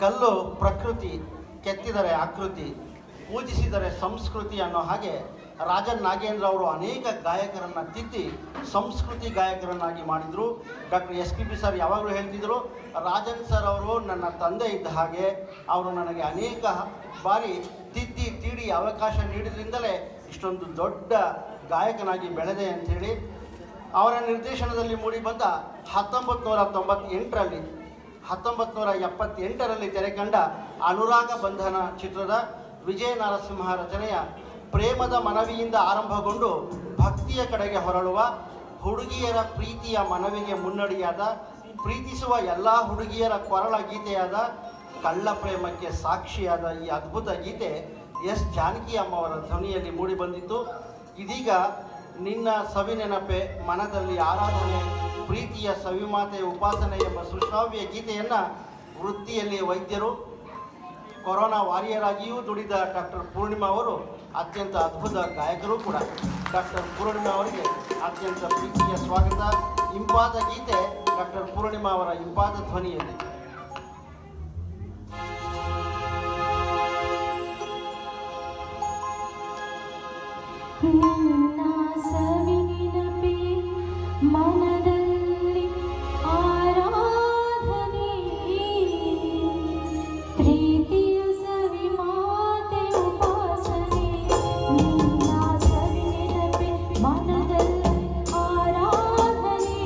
ಕಲ್ಲು ಪ್ರಕೃತಿ, ಕೆತ್ತಿದರೆ ಆಕೃತಿ, ಪೂಜಿಸಿದರೆ ಸಂಸ್ಕೃತಿ ಅನ್ನೋ ಹಾಗೆ ರಾಜನ್ ನಾಗೇಂದ್ರ ಅವರು ಅನೇಕ ಗಾಯಕರನ್ನು ತಿದ್ದಿ ಸಂಸ್ಕೃತಿ ಗಾಯಕರನ್ನಾಗಿ ಮಾಡಿದರು. ಡಾಕ್ಟರ್ SPB ಸರ್ ಯಾವಾಗಲೂ ಹೇಳ್ತಿದ್ರು, ರಾಜನ್ ಸರ್ ಅವರು ನನ್ನ ತಂದೆ ಇದ್ದ ಹಾಗೆ, ಅವರು ನನಗೆ ಅನೇಕ ಬಾರಿ ತಿದ್ದಿ ತೀಡಿ ಅವಕಾಶ ನೀಡಿದ್ರಿಂದಲೇ ಇಷ್ಟೊಂದು ದೊಡ್ಡ ಗಾಯಕನಾಗಿ ಬೆಳೆದೆ ಅಂಥೇಳಿ. ಅವರ ನಿರ್ದೇಶನದಲ್ಲಿ ಮೂಡಿಬಂದ 1998ರಲ್ಲಿ 1978ರಲ್ಲಿ ತೆರೆಕಂಡ ಅನುರಾಗ ಬಂಧನ ಚಿತ್ರದ ವಿಜಯ ನರಸಿಂಹ ರಚನೆಯ ಪ್ರೇಮದ ಮನವಿಯಿಂದ ಆರಂಭಗೊಂಡು ಭಕ್ತಿಯ ಕಡೆಗೆ ಹೊರಳುವ, ಹುಡುಗಿಯರ ಪ್ರೀತಿಯ ಮನವಿಗೆ ಮುನ್ನಡಿಯಾದ, ಪ್ರೀತಿಸುವ ಎಲ್ಲ ಹುಡುಗಿಯರ ಕೊರಳ ಗೀತೆಯಾದ, ಕಳ್ಳ ಪ್ರೇಮಕ್ಕೆ ಸಾಕ್ಷಿಯಾದ ಈ ಅದ್ಭುತ ಗೀತೆ ಎಸ್ ಜಾನಕಿ ಅಮ್ಮವರ ಧ್ವನಿಯಲ್ಲಿ ಮೂಡಿಬಂದಿತ್ತು. ಇದೀಗ ನಿನ್ನ ಸವಿನೆನಪೆ, ಮನದಲ್ಲಿ ಆರಾಧನೆ, ಪ್ರೀತಿಯ ಸವಿಮಾತೆ ಉಪಾಸನೆ ಎಂಬ ಸುಶ್ರಾವ್ಯ ಗೀತೆಯನ್ನು ವೃತ್ತಿಯಲ್ಲಿ ವೈದ್ಯರು, ಕೊರೋನಾ ವಾರಿಯರ್ ಆಗಿಯೂ ದುಡಿದ ಡಾಕ್ಟರ್ ಪೂರ್ಣಿಮಾ ಅವರು ಅತ್ಯಂತ ಅದ್ಭುತ ಗಾಯಕರು ಕೂಡ. ಡಾಕ್ಟರ್ ಪೂರ್ಣಿಮಾ ಅವರಿಗೆ ಅತ್ಯಂತ ಪ್ರೀತಿಯ ಸ್ವಾಗತ. ಇಂಪಾದ ಗೀತೆ ಡಾಕ್ಟರ್ ಪೂರ್ಣಿಮಾ ಅವರ ಇಂಪಾದ ಧ್ವನಿಯಲ್ಲಿ. ನಿನ್ನ ಸವಿನೆನಪೆ, ಮನದಲ್ಲಿ ಆರಾಧನೆ, ಪ್ರೀತಿಯ ಸವಿಮಾತೆ ಉಪಾಸನೆ. ನಿನ್ನ ಸವಿನೆನಪೆ, ಮನದಲ್ಲಿ ಆರಾಧನೆ,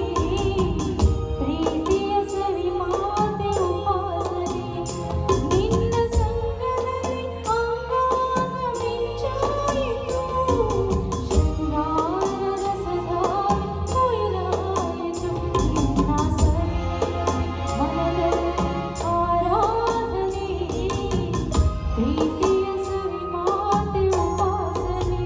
ಪ್ರೀತಿಯ ಸವಿಮಾತೆ ಉಪಾಸನೆ. ನಿನ್ನ ಸಂಗದಲ್ಲಿ ಅಂಗಾಂಗ ಮಿಂಚಾಯಿತು, ಶೃಂಗಾರದ ಸದಾವಿ ಕೊಯ್ಲಾಯಿತು. ನಿನ್ನ ಸವಿನೆನಪೆ, ಮನದಲ್ಲಿ ಆರಾಧನೆ, ಪ್ರೀತಿಯ ಸವಿಮಾತೆ ಉಪಾಸನೆ.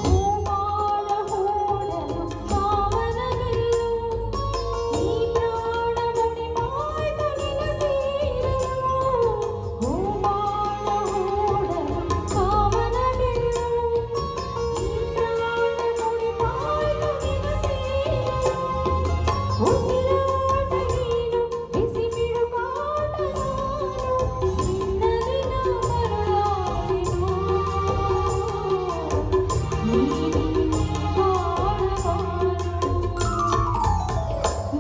ಹೂಮಾಳ ಹೂಡಲು ಕಾಮನವಿಲ್ಲು, ನೀ ಪ್ರಾಣ ಮುಡಿಪಾಯ್ದು ನಿನ ಸೇರಲು. ಹೂಮಾಳ ಹೂಡಲು ಕಾಮನವಿಲ್ಲು, ನೀ ಪ್ರಾಣ ಮುಡಿಪಾಯ್ದು ನಿನ ಸೇರಲು. ಉಸಿರಾಟ ನೀನು, ಬಿಸಿ ಬಿಡುಗಾಟ ನಾನು, ನಿನ್ನಲ್ಲಿ ನಾ ಮರುಳಾದೆನು.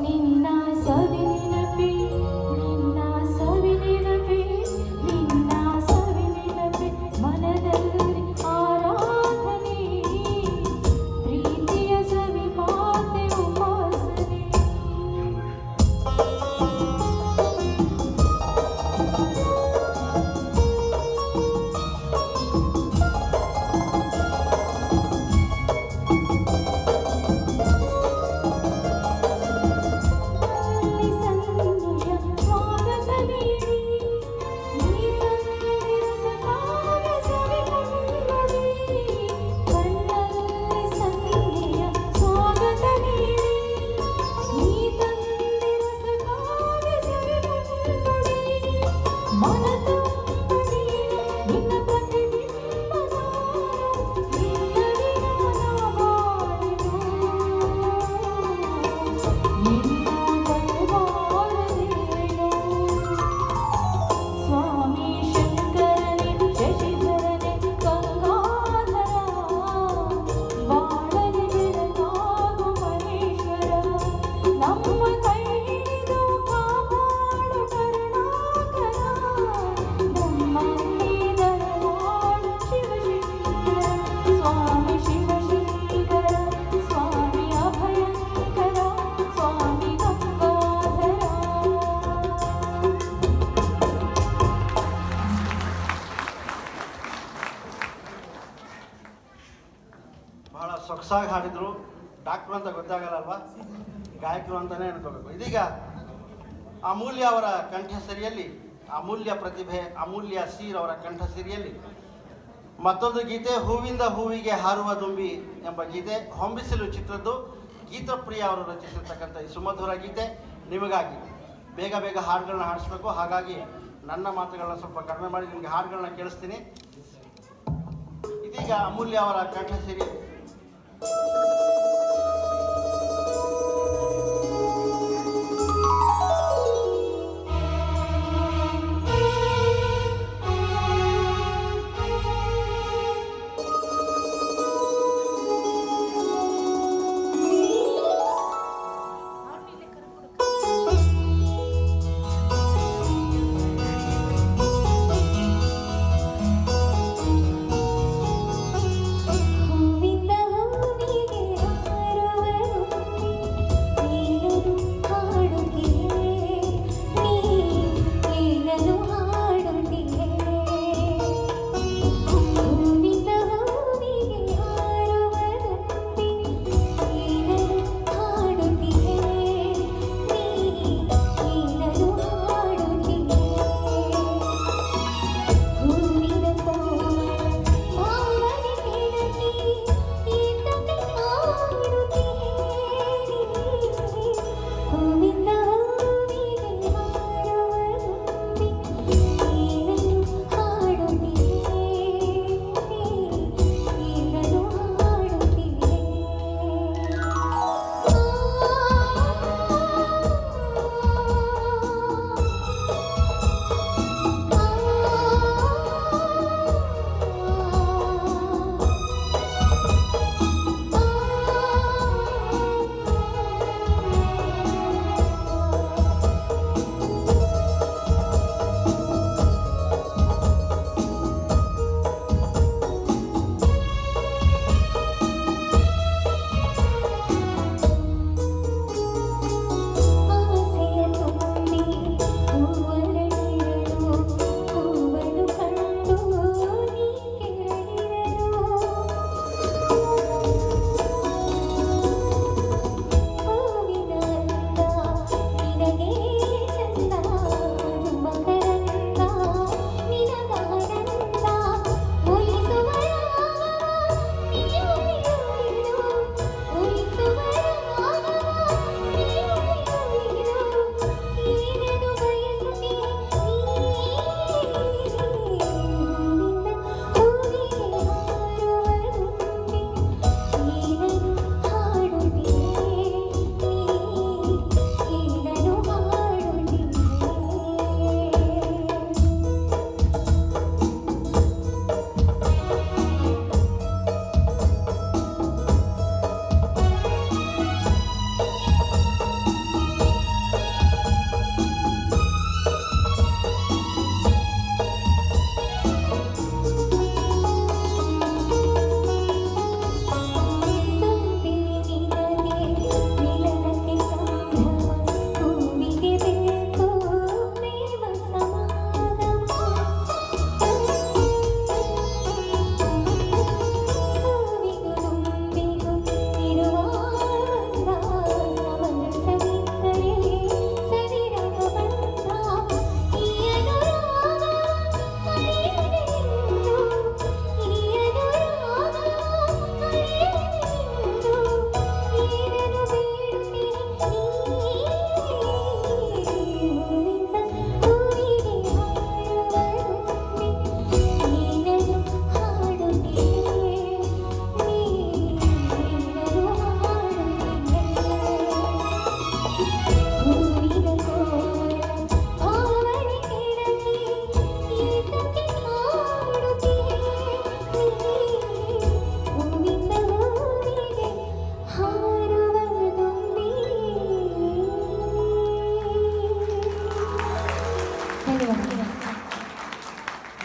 ನಿನ್ನ ಸವಿನೆನಪೆ, ನಿನ್ನ ಸವಿನೆನಪೆ, ನಿನ್ನ ಸವಿನೆನಪೆ, ಮನದಲ್ಲಿ ಆರಾಧನೆ, ಪ್ರೀತಿಯ ಸವಿಮಾತೆ ಉಪಾಸನೆ. ಕಣ್ಣಲ್ಲಿ ಸನ್ನಿಯ ಸ್ವಾಗತ ನೀಡಿ, ನೀ ತಂದಿರಸ ಕಾವ್ಯ ಸವಿಕಣ್ಣುಡಿ. ಕಣ್ಣಲ್ಲಿ ಸನ್ನಿಯ ಸ್ವಾಗತ ನೀಡಿ, ನೀ ತಂದಿರಸ ಕಾವ್ಯ ಸವಿಕಣ್ಣುಡಿ. ಮನ ತುಂಬ ನೀನು, ನಿನ್ನ ಪ್ರತಿಬಿಂಬ ನಾನು, ನಿನ್ನಲಿ ನಾನು ಬಾಳೆನು. ನಿನ್ನ ದರಬಾರದೇನು, ಸ್ವಾಮಿ ಶಂಕರನೇ, ಶಶಿಧರನೇ, ಗಂಗಾಧರ, ಬಾಳಲಿ ಬೆಳಗಾಗು ಮಹೇಶ್ವರ. ನಮ್ಮ ಕೈ ಹಿಡಿದು ಕಾಪಾಡು ಕರುಣಾಕರ, ನಮ್ಮಲ್ಲಿ ದರವಾಡು ಶಿವಶಂಕರ. ಸ್ವಾಮಿ ಶಿವಶಂಕರ, ಸ್ವಾಮಿ ಅಭಯಂಕರ, ಸ್ವಾಮಿ ಗಂಗಾಧರ. ಬಹಳ ಸೊಗಸಾಗಿ ಹಾಡಿದರು. ಡಾಕ್ಟ್ರು ಅಂತ ಗೊತ್ತಾಗಲ್ಲಲ್ವಾ, ಗಾಯಕರು ಅಂತಲೇ ಅನ್ಕೋಬೇಕು. ಇದೀಗ ಅಮೂಲ್ಯ ಅವರ ಕಂಠಸಿರಿಯಲ್ಲಿ, ಅಮೂಲ್ಯ ಪ್ರತಿಭೆ ಅಮೂಲ್ಯ ಸೀರ್ ಅವರ ಕಂಠಸಿರಿಯಲ್ಲಿ ಮತ್ತೊಂದು ಗೀತೆ ಹೂವಿಂದ ಹೂವಿಗೆ ಹಾರುವ ದುಂಬಿ ಎಂಬ ಗೀತೆ ಹೊಂಬಿಸಿಲು ಚಿತ್ರದ್ದು ಗೀತಪ್ರಿಯ ಅವರು ರಚಿಸಿರ್ತಕ್ಕಂಥ ಈ ಸುಮಧುರ ಗೀತೆ ನಿಮಗಾಗಿ. ಬೇಗ ಬೇಗ ಹಾಡುಗಳನ್ನ ಹಾಡಿಸ್ಬೇಕು, ಹಾಗಾಗಿ ನನ್ನ ಮಾತುಗಳನ್ನ ಸ್ವಲ್ಪ ಕಡಿಮೆ ಮಾಡಿ ನಿಮಗೆ ಹಾಡುಗಳನ್ನ ಕೇಳಿಸ್ತೀನಿ. ಇದೀಗ ಅಮೂಲ್ಯ ಅವರ ಕಂಠ ಸಿರಿ.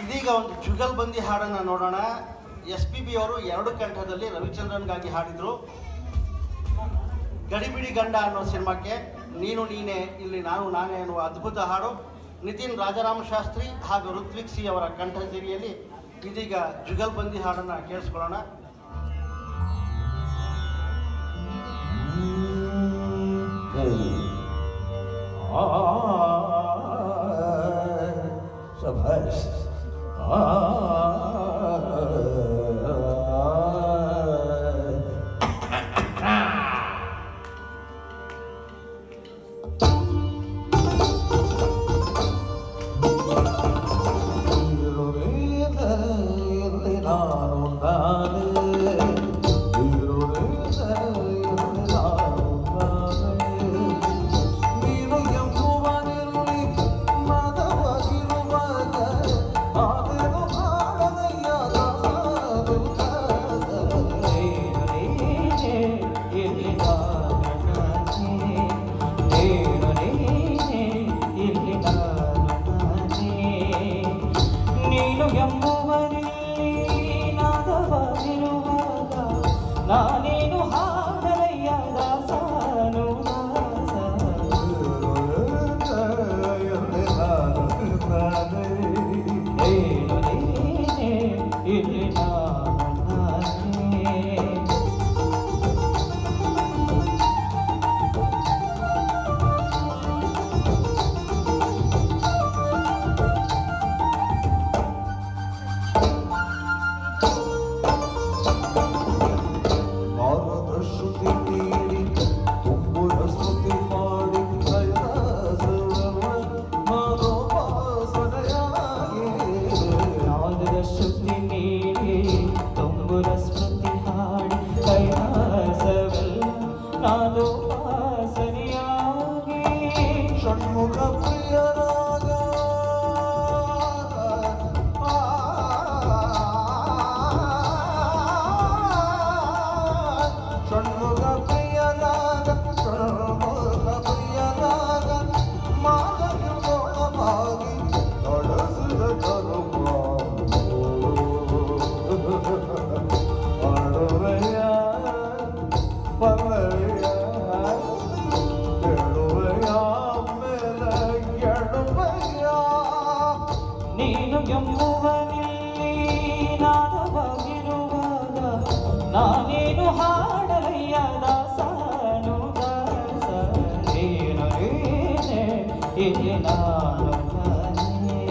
ಇದೀಗ ಒಂದು ಜುಗಲ್ಬಂದಿ ಹಾಡನ್ನು ನೋಡೋಣ. SPB ಅವರು 2 ಕಂಠದಲ್ಲಿ ರವಿಚಂದ್ರನ್ಗಾಗಿ ಹಾಡಿದರು. ಗಡಿಬಿಡಿ ಗಂಡ ಅನ್ನೋ ಸಿನಿಮಾಕ್ಕೆ ನೀನು ನೀನೇ ಇಲ್ಲಿ ನಾನು ನಾನೇ ಅನ್ನುವ ಅದ್ಭುತ ಹಾಡು ನಿತಿನ್ ರಾಜರಾಮ ಶಾಸ್ತ್ರಿ ಹಾಗೂ ಋತ್ವಿಕ್ ಸಿ ಅವರ ಕಂಠ ಸಿರಿಯಲ್ಲಿ ಇದೀಗ ಜುಗಲ್ಬಂದಿ ಹಾಡನ್ನು ಕೇಳಿಸ್ಕೊಳ್ಳೋಣ. Sabas. ನಾನೇನು ಹಾಡಲಯ್ಯ ದಾಸನು ದಾಸ ಏನು ನೀನೇ ಇಲ್ಲಿ ನಾನು ನಾನೇ ಶ್ರುತಿ ನೀಡಿ ತುಂಬುರ ಸ್ತುತಿ ಮಾಡಿ ನಾದದ ಶ್ರುತಿ ನೀಡಿ ತುಂಬುರ ಸ್ಮೃತಿ ಹಾಡಿ ಕೈಲಾಸವೆಲ್ಲ ನಾದೋಪಾಸನೆಯಾಗಿ ಷಣ್ಮುಖ ಪ್ರಿಯರಾಗ ಷಣ್ಮುಖ ಪ್ರಿಯರಾಗ ಷಣ್ಮುಖ ಪ್ರಿಯರಾಗ ಮಾನವವಾಗಿ ನಡೆಸಿದ ಅಡುವೆಯ ಪಲ್ಲವಿಯ ಎಡುವೆಯ ಮೇಲೆ ಎಡುವೆಯ ನೀನು ಎಂಬುವನಿಲ್ಲಿ ನಾದವಾಗಿರುವಾಗ ನಾನೇನು ಹಾಡಲಯ್ಯ ದಾಸನು ದಾಸ ನೀನು ನೀನೆ ಇಲ್ಲಿ ನಾನು ನಾನೇ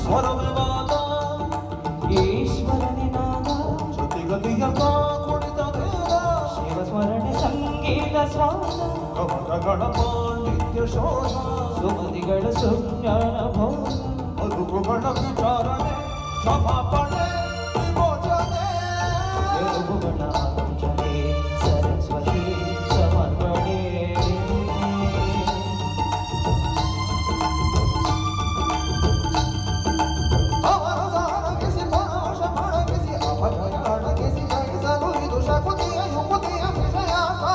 ಸ್ವರವಿವಾದ ಈಶ್ವರನೇ ನಾದ ಶ್ರುತಿಗತಿಯ ಕುಡಿದ ವೇದ ಶಿವಸ್ಮರಣೆ ಸಂಗೀತ ಸ್ವಾದ ಕವನಗಳ ಪಾಂಡಿತ್ಯ ಶೋಧ ಸುಮತಿಗಳ ಸುಜ್ಞಾನ ಬೋಧ ಬದುಕುಗಳ ವಿಚಾರಣೆ ಕ್ಷಮಾಪಣೆ ವಿಮೋಚನೆ ಎಲುಬುಗಳ ಆಲೋಚನೆ ಸರಸ್ವತಿ ಸಮರ್ಪಣೆ ಅವರ ಸಾರಗಿಸಿ ಪರಾಶ ಪಳಗಿಸಿ ಅಪಜಯ ಅಡಗಿಸಿ ಜಯಿಸಲು ಇದು ಶಕುತಿಯ ಯುಕುತಿಯ ವಿಷಯಾತ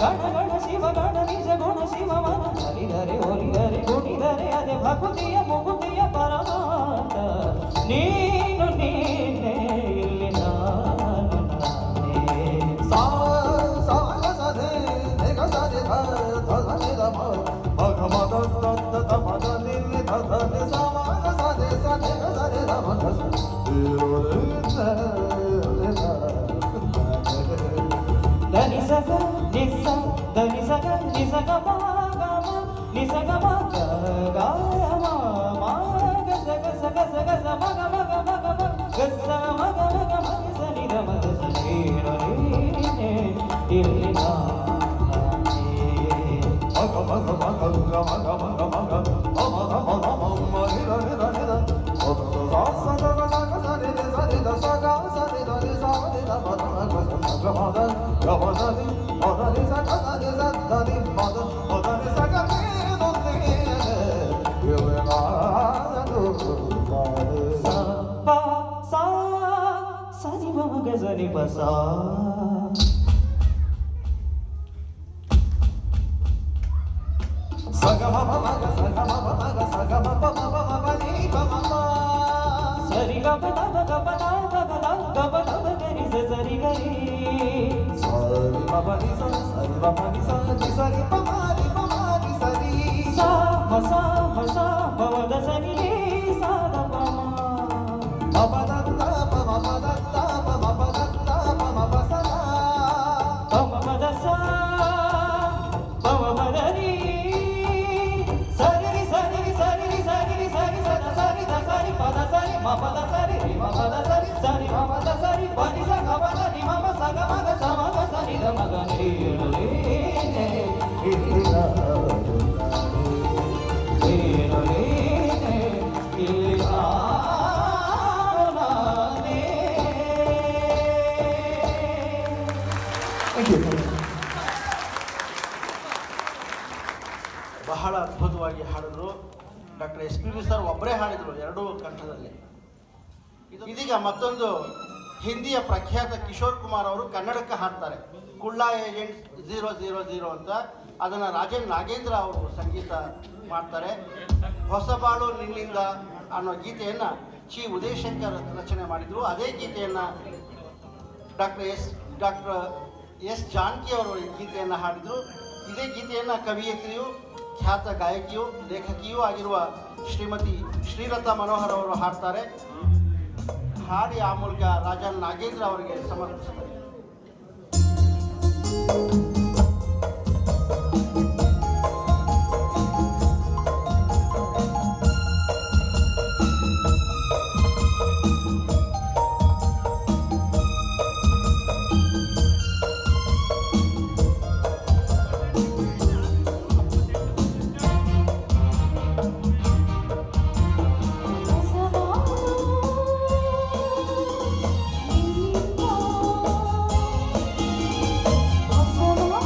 ಗಣ ಗಣ ಶಿವ ಗಣ ನಿಜ ಗುಣ ಶಿವಮನ ಹರಿದರೆ ಒಲಿದರೆ ಗುಣಿದರೆ ಅದೇ ಭಕುತಿಯ ಮುಕುತಿಯ ಪರಮಾರ್ಥ ನೀನು ನೀನೆ ಇಲ್ಲಿ ನಾನು ನಾನೇ ಸಾ ಸಾಗ ಸದೆ ನೆಗ ಸದೆ ಧ ನಿದ ಮಗ ಮದ ತತ್ತ ತಮದ ನಿನ್ನಿ ಧ ನಿ ಸಮಾಗ ಸದೆ ಸದೆ ಸದೆ ಧ ಮಗ ಧನಿ ಸಗ ನಿಸ ಧನಿ ಸಗ ನಿಸಗ ಮಾಗಮ ನಿಸಗ ಮಗ ಗಾಯಮ ಮಾಗ ಸಗ ಸಗ ಸಗ ಸ ಮಗ ಮಗ ಮಗ ಮಗ ಗಸ ಮಗ ಮಗ ಮಗ ಸನಿ ದ ಮಗ ಸನಿ ನೀನೆ ಇಲ್ಲಿ ನಾನೇ ಮಗ ಮಗ ಮಗ ಮಗ ಮಗ ಮಗ ಮಗ ಮಗ ಮಗ ನಿರ ನಿರ ನಿರ ಸಾ ಸ ಸ ಸ ಸ ಸರಿ ದ ಸರಿ ದ ಸ ಗ ಸರಿ ದ ನಿ ಸ ನಿ ದ ಮ ದ ಗ ಸ ಸ ಗ ಮ ದ ಗ ಮ ದ ನಿ ಮ ದ ನಿ ಸ ಗ ಸ ನಿ ಸ ದ ನಿ ಮ ದ ಮ ದ ನಿ ಸ ಗ ನಿ ದು ನಿ ಇವೆ ನಾದು ಸ ಪ ಸ ಸನಿ ಮ ಮಗ ಸನಿ ಪ ಸ ಸಗ ಮ ಮ ಗ ಸಗ ಮ ಮ ಗ ಸಗ ಮ ಪ ಮ ಪ ಮ ಪ ನಿ ಪ ಮ ಪ ಸರಿ ಗ ಪ ದ ಗ ಪ ದ ಗ ಪ ದ ಗರಿ ಸ ಸರಿ ಗರಿ ಸರಿ ಮ ಪ ನಿ ಸ ಸರಿ ಮ ಪ ನಿ ಸ ನಿ ಸರಿ ಪ ಮ ನಿ ಪ ಮ ನಿ ಸರಿ ಸ ಮ ಸ ಮ ಸ ಮ ದ ಸನಿ ನಿ ಸ ದ ಪ ಮ ಮ ಪ ದ ತ ಪ ಮ ಪ ದ ತ ಪ ಮ ಪ ದ ತ ಪ ಮ ಪ ಸ ದ ಪ ಮ ಪ ದ ಸ ಪ ಮ ಪ ದ ನಿ ಸರಿ ರಿ ಸರಿ ರಿ ಸರಿ ರಿ ಸರಿ ರಿ ಸರಿ ಸ ದ ಸರಿ ದ ಸರಿ ಪ ದ ಸರಿ ಮ ಪ ದ ಸರಿ ರಿ ಮ ಪ ದ ಸರಿ ಸರಿ ಮ ಪ ದ ಸರಿ ಪ ನಿ ಸ ಗ ಪ ದ ನಿ ಮ ಪ ಸ ಗ ಮ ಗ ಸ ಮ ಗ ಸ ನಿ ದ ಮ ಗ ನಿ ರಿ ರಿ ಇಲ್ಲಿ ನಾದು ಥ್ಯಾಂಕ್ ಯು. ಬಹಳ ಅದ್ಭುತವಾಗಿ ಹಾಡಿದ್ರು. Doctor S P B sir ಒಬ್ಬರೇ ಹಾಡಿದರು ಎರಡೂ ಕಂಠದಲ್ಲಿ. ಇದೀಗ ಮತ್ತೊಂದು ಹಿಂದಿಯ ಪ್ರಖ್ಯಾತ ಕಿಶೋರ್ ಕುಮಾರ್ ಅವರು ಕನ್ನಡಕ್ಕೆ ಹಾಡ್ತಾರೆ, ಕುಳ್ಳ ಏಜೆಂಟ್ 000 ಅಂತ. ಅದನ್ನು ರಾಜನ್ ನಾಗೇಂದ್ರ ಅವರು ಸಂಗೀತ ಮಾಡ್ತಾರೆ. ಹೊಸಬಾಳು ನಿನ್ನಿಂದ ಅನ್ನೋ ಗೀತೆಯನ್ನು ಚಿ ಉದಯಶಂಕರ್ ರಚನೆ ಮಾಡಿದರು. ಅದೇ ಗೀತೆಯನ್ನು ಡಾಕ್ಟರ್ ಎಸ್ ಜಾನಕಿ ಅವರು ಈ ಗೀತೆಯನ್ನು ಹಾಡಿದರು. ಇದೇ ಗೀತೆಯನ್ನು ಕವಿಯತ್ರಿಯು, ಖ್ಯಾತ ಗಾಯಕಿಯು, ಲೇಖಕಿಯೂ ಆಗಿರುವ ಶ್ರೀಮತಿ ಶ್ರೀಲತಾ ಮನೋಹರ್ ಅವರು ಹಾಡ್ತಾರೆ. ಹಾಡಿ ಆ ಮೂಲಕ ರಾಜನ್ ನಾಗೇಂದ್ರ ಅವರಿಗೆ ಸಮರ್ಪಿಸ್ತಾರೆ. ಹೊಸಬಾಳು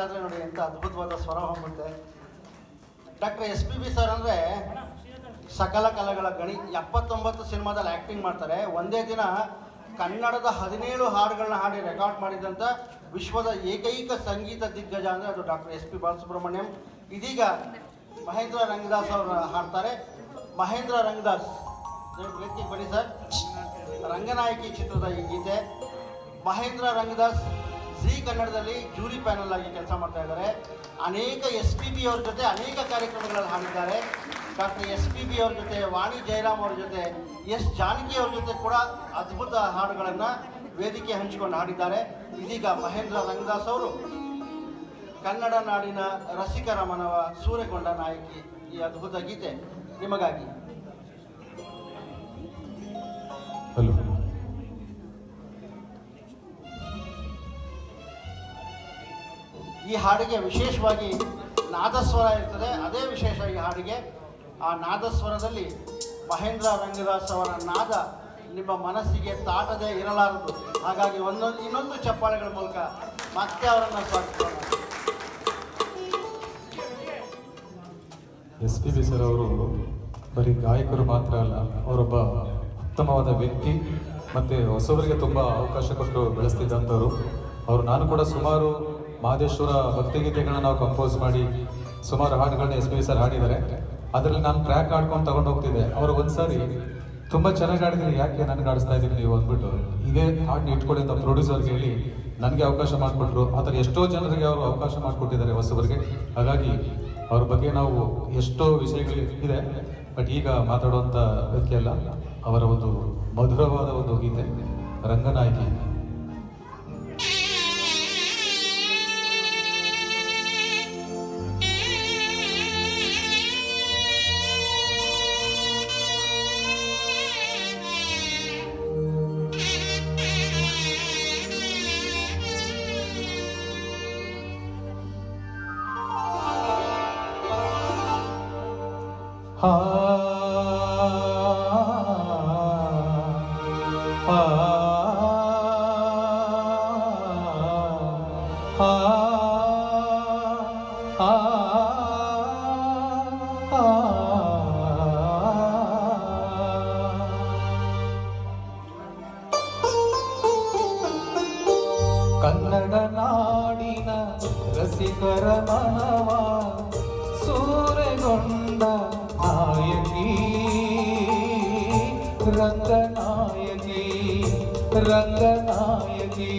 ಆದರೆ ನೋಡಿ ಎಂಥ ಅದ್ಭುತವಾದ ಸ್ವರ ಹೊಂದುತ್ತೆ. ಡಾಕ್ಟರ್ SPB ಸರ್ ಅಂದರೆ ಸಕಲ ಕಲೆಗಳ ಗಣಿ. 79 ಸಿನಿಮಾದಲ್ಲಿ ಆ್ಯಕ್ಟಿಂಗ್ ಮಾಡ್ತಾರೆ. ಒಂದೇ ದಿನ ಕನ್ನಡದ 17 ಹಾಡುಗಳನ್ನ ಹಾಡಿ ರೆಕಾರ್ಡ್ ಮಾಡಿದಂಥ ವಿಶ್ವದ ಏಕೈಕ ಸಂಗೀತ ದಿಗ್ಗಜ ಅಂದರೆ ಅದು ಡಾಕ್ಟರ್ SP ಬಾಲಸುಬ್ರಹ್ಮಣ್ಯಂ. ಇದೀಗ ಮಹೇಂದ್ರ ರಂಗದಾಸ್ ಅವರು ಹಾಡ್ತಾರೆ. ಮಹೇಂದ್ರ ರಂಗದಾಸ್ ವೇದಿಕೆಗೆ ಬನ್ನಿ ಸರ್. ರಂಗನಾಯಕಿ ಚಿತ್ರದ ಈ ಗೀತೆ. ಮಹೇಂದ್ರ ರಂಗದಾಸ್ ಜೀ ಕನ್ನಡದಲ್ಲಿ ಜೂರಿ ಪ್ಯಾನಲ್ ಆಗಿ ಕೆಲಸ ಮಾಡ್ತಾ ಇದ್ದಾರೆ. ಅನೇಕ SPB ಅವ್ರ ಜೊತೆ ಅನೇಕ ಕಾರ್ಯಕ್ರಮಗಳಲ್ಲಿ ಹಾಡಿದ್ದಾರೆ. ಡಾಕ್ಟರ್ SPB ಅವ್ರ ಜೊತೆ, ವಾಣಿ ಜಯರಾಮ್ ಅವ್ರ ಜೊತೆ, S ಜಾನಕಿ ಅವ್ರ ಜೊತೆ ಕೂಡ ಅದ್ಭುತ ಹಾಡುಗಳನ್ನು ವೇದಿಕೆ ಹಂಚಿಕೊಂಡು ಹಾಡಿದ್ದಾರೆ. ಇದೀಗ ಮಹೇಂದ್ರ ರಂಗದಾಸ್ ಅವರು ಕನ್ನಡ ನಾಡಿನ ರಸಿಕರ ಮನವ ಸೂರೆಗೊಂಡ ನಾಯಕಿ ಈ ಅದ್ಭುತ ಗೀತೆ ನಿಮಗಾಗಿ. ಹಲೋ. ಈ ಹಾಡಿಗೆ ವಿಶೇಷವಾಗಿ ನಾದಸ್ವರ ಇರ್ತದೆ. ಅದೇ ವಿಶೇಷ ಈ ಹಾಡಿಗೆ. ಆ ನಾದಸ್ವರದಲ್ಲಿ ಮಹೇಂದ್ರ ರಂಗದಾಸ್ ಅವರ ನಾದ ನಿಮ್ಮ ಮನಸ್ಸಿಗೆ ತಾಟದೇ ಇರಲಾರದು. ಹಾಗಾಗಿ ಇನ್ನೊಂದು ಚಪ್ಪಾಳೆಗಳ ಮೂಲಕ ಮತ್ತೆ ಅವರನ್ನು ಸ್ವಾಗತಿಸೋಣ. SPB ಸರ್ ಅವರು ಬರೀ ಗಾಯಕರು ಮಾತ್ರ ಅಲ್ಲ, ಅವರೊಬ್ಬ ಉತ್ತಮವಾದ ವ್ಯಕ್ತಿ ಮತ್ತು ಹೊಸಬರಿಗೆ ತುಂಬ ಅವಕಾಶ ಕೊಟ್ಟು ಬೆಳೆಸ್ತಿದ್ದಂಥವ್ರು ಅವರು. ನಾನು ಕೂಡ ಸುಮಾರು ಮಹದೇಶ್ವರ ಭಕ್ತಿಗೀತೆಗಳನ್ನ ನಾವು ಕಂಪೋಸ್ ಮಾಡಿ ಸುಮಾರು ಹಾಡುಗಳನ್ನ SPB ಸರ್ ಹಾಡಿದ್ದಾರೆ. ಅದರಲ್ಲಿ ನಾನು ಟ್ರ್ಯಾಕ್ ಹಾಡ್ಕೊಂಡು ತಗೊಂಡು ಹೋಗ್ತಿದ್ದೆ. ಅವರು ಒಂದ್ಸಾರಿ ತುಂಬ ಚೆನ್ನಾಗಿ ಹಾಡಿದ್ರೆ ಯಾಕೆ ನನಗೆ ಆಡಿಸ್ತಾ ಇದ್ದೀರಿ ನೀವು ಅಂದ್ಬಿಟ್ಟು ಇದೇ ಹಾಡನ್ನ ಇಟ್ಕೊಳ್ಳಿ ಅಂತ ಪ್ರೊಡ್ಯೂಸರ್ಗೆ ಹೇಳಿ ನನಗೆ ಅವಕಾಶ ಮಾಡಿಕೊಟ್ರು. ಆ ಥರ ಎಷ್ಟೋ ಜನರಿಗೆ ಅವರು ಅವಕಾಶ ಮಾಡಿಕೊಟ್ಟಿದ್ದಾರೆ ಹೊಸಬರಿಗೆ. ಹಾಗಾಗಿ ಅವ್ರ ಬಗ್ಗೆ ನಾವು ಎಷ್ಟೋ ವಿಷಯಗಳು ಇದೆ, ಬಟ್ ಈಗ ಮಾತಾಡುವಂಥ ವ್ಯಕ್ತಿ ಅಲ್ಲ. ಅವರ ಒಂದು ಮಧುರವಾದ ಒಂದು ಗೀತೆ ರಂಗನಾಯಕಿ. ಕನ್ನಡ ನಾಡಿನ ರಸಿಕರ ಮನವ ಸೂರೆಗೊಂಡ ನಾಯಕಿ ರಂಗನಾಯಕಿ ರಂಗನಾಯಕಿ.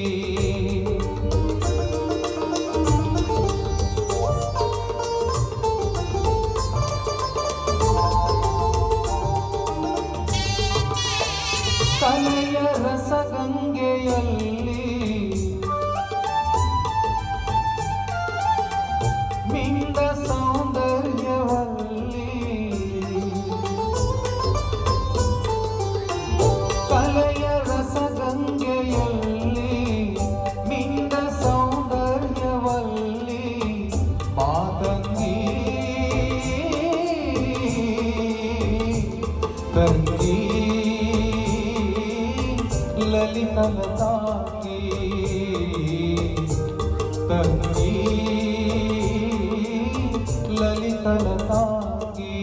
ಕಲೆಯ ರಸಗಂಗೆಯಲ್ಲಿ ಮಿಂದ ಸೌಂದರ್ಯವಲ್ಲಿ ಕಲೆಯ ರಸಗಂಗೆಯಲ್ಲಿ ಮಿಂದ ಸೌಂದರ್ಯವಲ್ಲಿ ಮಾತಂಗಿ ತಂಗಿ ಲಲಿತಲತಾಕಿ ತಂಗಿ ಲಲಿತಲತಾಕಿ.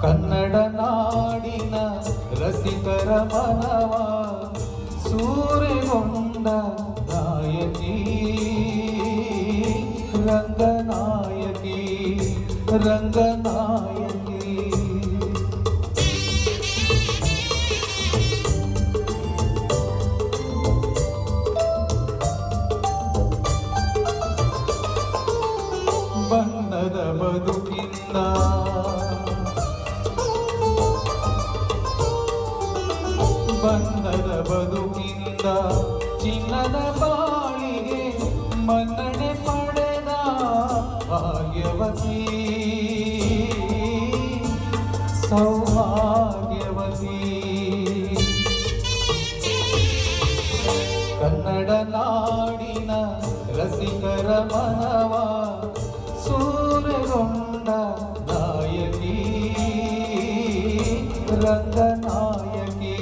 ಕನ್ನಡ ನಾಡಿನ ರಸಿಕರ ಮನವ ಸೂರೆಗೊಂಡ ನಾಯಕಿ ರಂಗನಾಯಕಿ ರಂಗನಾಯಕಿ. ಬಣ್ಣದ ಬದುಕಿಂದ ಬಣ್ಣದ ಬದುಕಿಂದ ಚಿನ್ನದ ಬಾಳಿಗೆ ಮನ್ನಣೆ ಪಡೆದ ಭಾಗ್ಯವತಿ ಸೌಭಾಗ್ಯವತಿ. ಕನ್ನಡ ನಾಡಿನ ರಸಿಕರ ಮನವ ಸೂರೆಗೊಂಡ ನಾಯಕಿ ರಂಗನಾಯಕಿ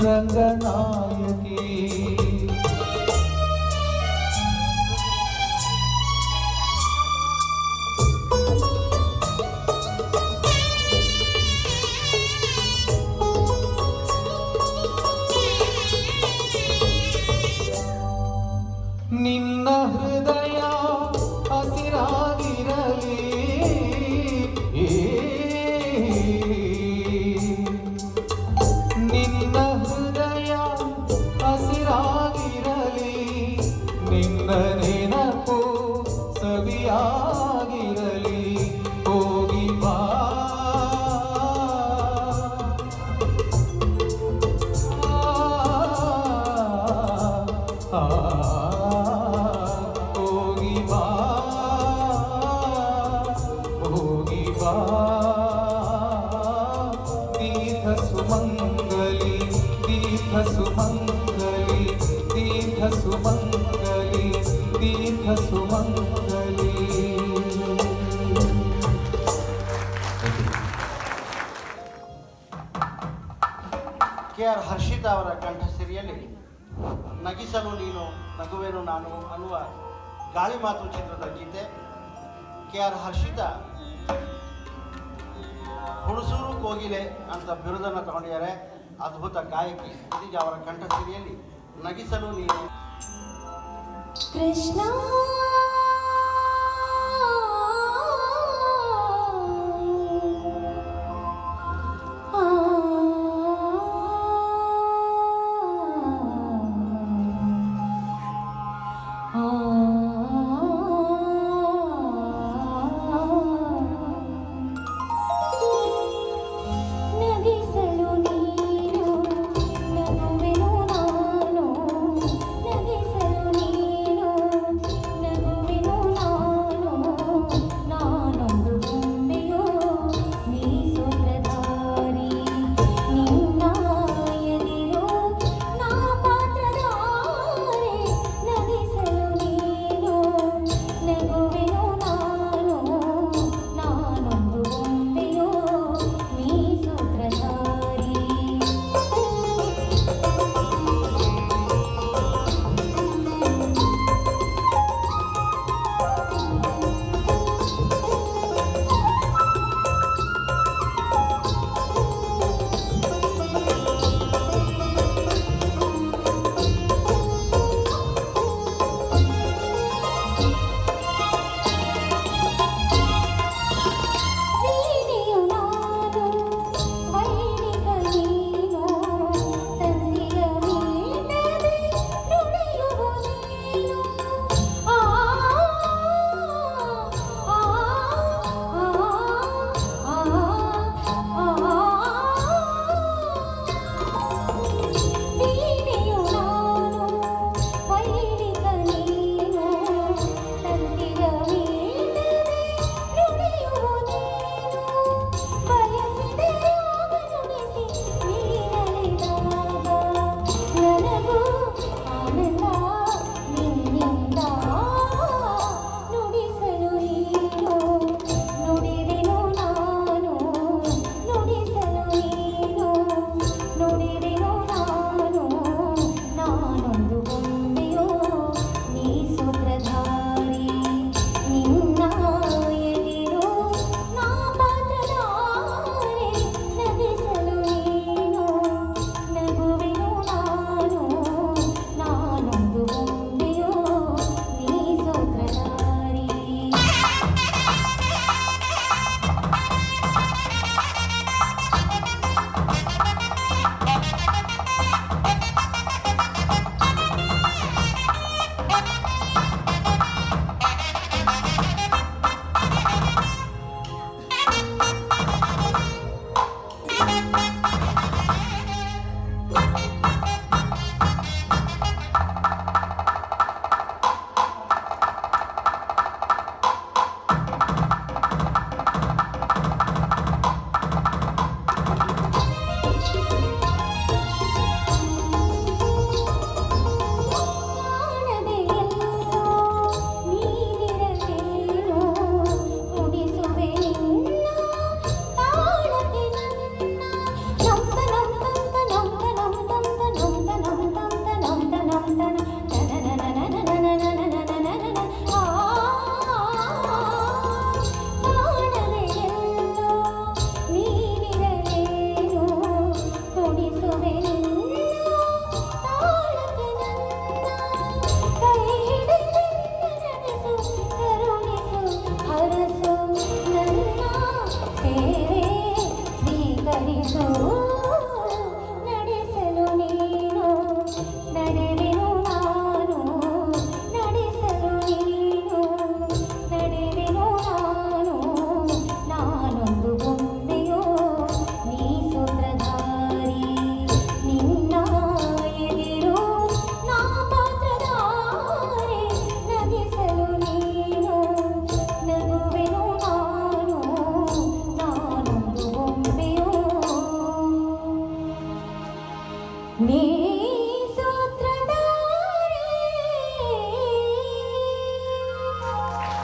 ರಂಗನಾಯಕಿ. ನಿನ್ನ ಹೃದಯ ಹಸಿರಾಗಿರಲಿ ನಿನ್ನ ಹೃದಯ ಹಸಿರಾಗಿರಲಿ ನಿನ್ನ ನೆನಪು ಸವಿಯಾಗಿರಲಿ ಹೋಗಿ ಬಾ ಹೋಗಿ ಬಾ ಹೋಗಿ ಬಾ ದೀರ್ಘ ಸುಮಂಗಲಿ ದೀರ್ಘ ಸುಮಂಗಲಿ ದೀರ್ಘ ಸುಮಂಗಲಿ ದೀರ್ಘ ಸುಮಂಗಲಿ. KR ಹರ್ಷಿತಾ ಅವರ ಕಂಠಸಿರಿಯಲ್ಲಿ ನಗಿಸಲು ನೀನು ನಗುವೆನು ನಾನು ಅನ್ನುವ ಗಾಳಿ ಮಾತು ಚಿತ್ರದ ಗೀತೆ. KR ಹರ್ಷಿತಾ ಹುಣಸೂರು ಕೋಗಿಲೆ ಅಂತ ಬಿರುದನ್ನು ತಗೊಂಡಿದ್ದಾರೆ. ಅದ್ಭುತ ಗಾಯಕಿ. ಇದೀಗ ಅವರ ಕಂಠಸಿರಿಯಲ್ಲಿ ನಗಿಸಲು ನೀನು. ಕೃಷ್ಣ ನಗಿಸಲು ನೀನು ನಗುವೆನು ನಾನು ನಗಿಸಲು ನೀನು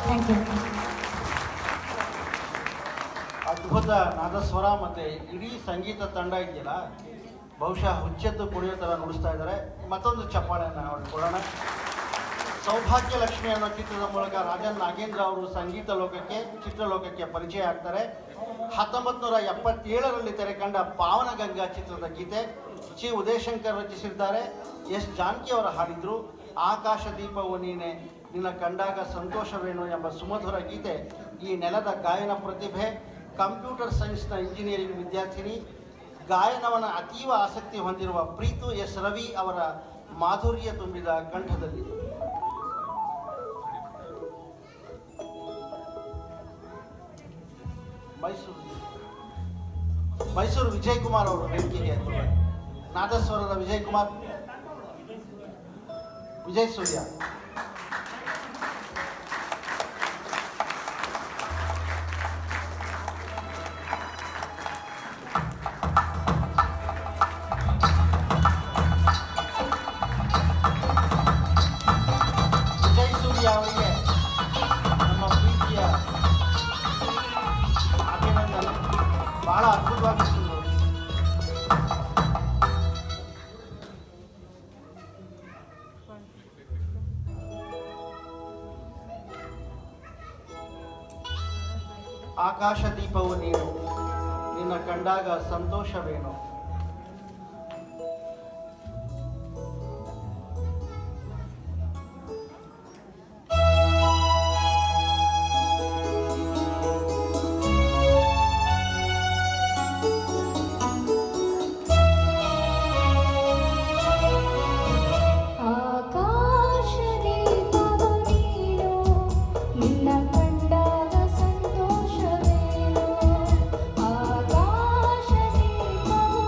ಥ್ಯಾಂಕ್ ಯು. ಅದ್ಭುತ ನಾದಸ್ವರ ಮತ್ತು ಇಡೀ ಸಂಗೀತ ತಂಡ ಇದೆಯಲ್ಲ, ಬಹುಶಃ ಹುಚ್ಚೆದ್ದು ಕುಣಿಯೋ ಥರ ನುಡಿಸ್ತಾ ಇದ್ದಾರೆ. ಮತ್ತೊಂದು ಚಪ್ಪಾಳೆಯನ್ನು ಕೊಡೋಣ. ಸೌಭಾಗ್ಯ ಲಕ್ಷ್ಮಿ ಅನ್ನೋ ಚಿತ್ರದ ಮೂಲಕ ರಾಜನ್ ನಾಗೇಂದ್ರ ಅವರು ಸಂಗೀತ ಲೋಕಕ್ಕೆ, ಚಿತ್ರಲೋಕಕ್ಕೆ ಪರಿಚಯ ಆಗ್ತಾರೆ. 1977ರಲ್ಲಿ ತೆರೆ ಕಂಡ ಪಾವನಗಂಗಾ ಚಿತ್ರದ ಗೀತೆ ಚಿ ಉದಯಶಂಕರ್ ರಚಿಸಿದ್ದಾರೆ. ಎಸ್ ಜಾನಕಿ ಅವರ ಹಾಡಿದ್ರು. ಆಕಾಶ ದೀಪವು ನೀನೆ ನಿನ್ನ ಕಂಡಾಗ ಸಂತೋಷವೇನು ಎಂಬ ಸುಮಧುರ ಗೀತೆ ಈ ನೆಲದ ಗಾಯನ ಪ್ರತಿಭೆ, ಕಂಪ್ಯೂಟರ್ ಸೈನ್ಸ್ನ ಇಂಜಿನಿಯರಿಂಗ್ ವಿದ್ಯಾರ್ಥಿನಿ, ಗಾಯನವನ್ನು ಅತೀವ ಆಸಕ್ತಿ ಹೊಂದಿರುವ ಪ್ರೀತು ಎಸ್ ರವಿ ಅವರ ಮಾಧುರ್ಯ ತುಂಬಿದ ಕಂಠದಲ್ಲಿ. ಮೈಸೂರು ವಿಜಯ್ ಕುಮಾರ್ ಅವರು ವೇದಿಕೆಗೆ ನಾದಸ್ವರದ ವಿಜಯ್ ಕುಮಾರ್, ವಿಜಯ್ ಸೂರ್ಯ. ವಿಜಯ್ ಸೂರ್ಯ ಅವರಿಗೆ ನಮ್ಮ ಪ್ರೀತಿಯ ಅಭಿನಂದನೆ. ಬಹಳ ಅದ್ಭುತವಾಗಿ ಆಕಾಶ ದೀಪವು ನೀನು ನಿನ್ನ ಕಂಡಾಗ ಸಂತೋಷವೇನು. ಆಕಾಶ ದೀಪವು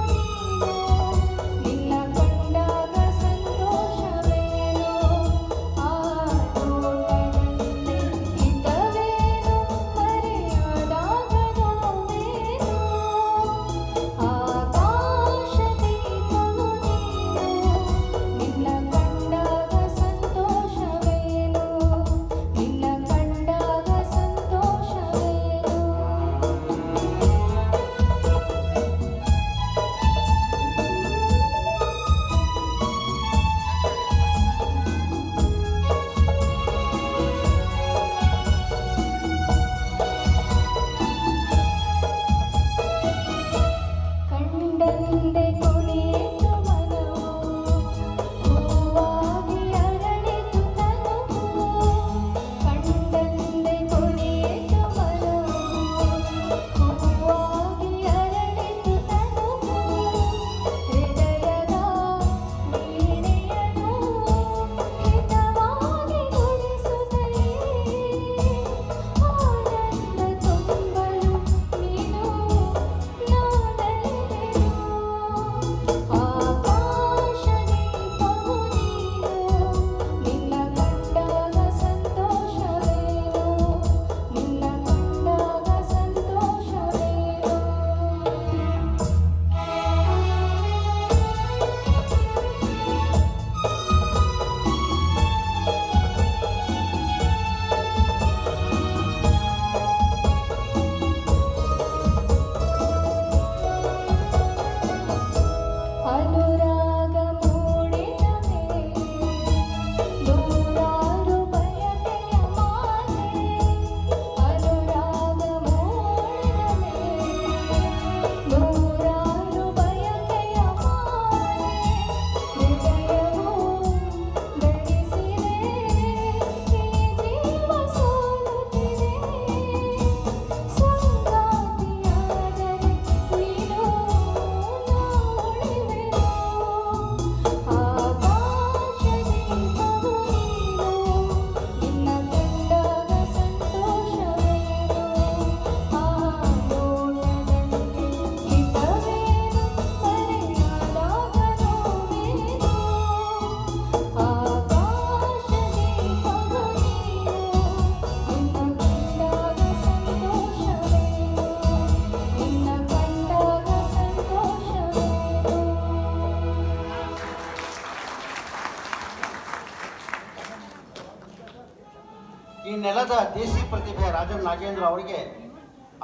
ಈ ನೆಲದ ದೇಸಿ ಪ್ರತಿಭೆ ರಾಜನ್ ನಾಗೇಂದ್ರ ಅವರಿಗೆ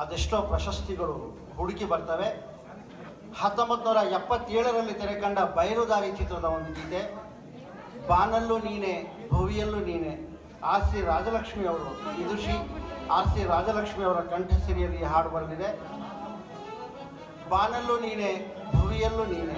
ಅದೆಷ್ಟೋ ಪ್ರಶಸ್ತಿಗಳು ಹುಡುಕಿ ಬರ್ತವೆ. 1977ರಲ್ಲಿ ತೆರೆಕಂಡ ಬಯಲುದಾರಿ ಚಿತ್ರದ ಒಂದು ಗೀತೆ, ಬಾನಲ್ಲೂ ನೀನೆ ಭುವಿಯಲ್ಲೂ ನೀನೆ, ಆರ್ ಸಿ ರಾಜಲಕ್ಷ್ಮಿ ಅವರು ವಿದುಷಿ ಆರ್ ಸಿ ರಾಜಲಕ್ಷ್ಮಿ ಅವರ ಕಂಠಸಿರಿಯಲ್ಲಿ ಈ ಹಾಡು ಬರೆದಿದೆ. ಬಾನಲ್ಲೂ ನೀನೆ ಭುವಿಯಲ್ಲೂ ನೀನೆ.